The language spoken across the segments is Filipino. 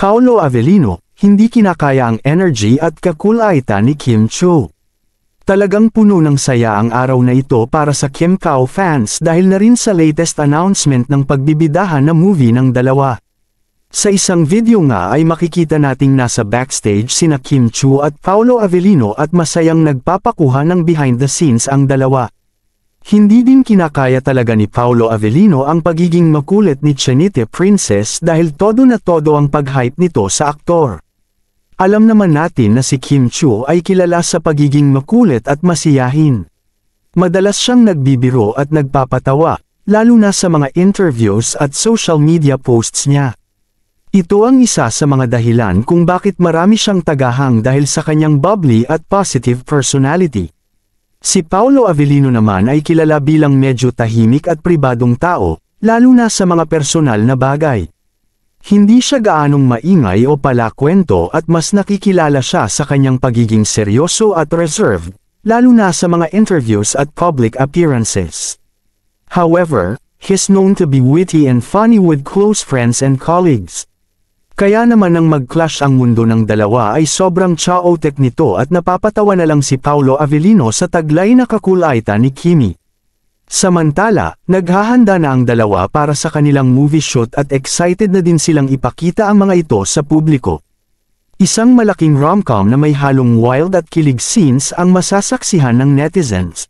Paolo Avellino, hindi kinakaya ang energy at kakulaitan ni Kim Chiu. Talagang puno ng saya ang araw na ito para sa Kim Chiu fans dahil na rin sa latest announcement ng pagbibidahan na movie ng dalawa. Sa isang video nga ay makikita nating nasa backstage sina Kim Chiu at Paolo Avellino at masayang nagpapakuha ng behind the scenes ang dalawa. Hindi din kinakaya talaga ni Paolo Avellino ang pagiging makulit ni Chanite Princess dahil todo na todo ang pag-hype nito sa aktor. Alam naman natin na si Kim Chiu ay kilala sa pagiging makulit at masiyahin. Madalas siyang nagbibiro at nagpapatawa, lalo na sa mga interviews at social media posts niya. Ito ang isa sa mga dahilan kung bakit marami siyang tagahang dahil sa kanyang bubbly at positive personality. Si Paolo Avellino naman ay kilala bilang medyo tahimik at pribadong tao, lalo na sa mga personal na bagay. Hindi siya gaanong maingay o palakwento at mas nakikilala siya sa kanyang pagiging seryoso at reserved, lalo na sa mga interviews at public appearances. However, he's known to be witty and funny with close friends and colleagues. Kaya naman nang mag-clash ang mundo ng dalawa ay sobrang chaotic nito at napapatawa na lang si Paolo Avellino sa taglay na kakulaitan ni Kimi. Samantala, naghahanda na ang dalawa para sa kanilang movie shoot at excited na din silang ipakita ang mga ito sa publiko. Isang malaking rom-com na may halong wild at kilig scenes ang masasaksihan ng netizens.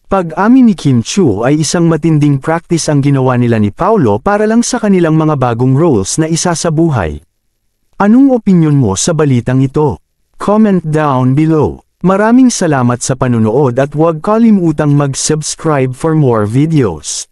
Pag-amin ni Kim Chiu ay isang matinding practice ang ginawa nila ni Paolo para lang sa kanilang mga bagong roles na isa sa buhay. Anong opinyon mo sa balitang ito? Comment down below. Maraming salamat sa panunood at huwag kalimutang mag-subscribe for more videos.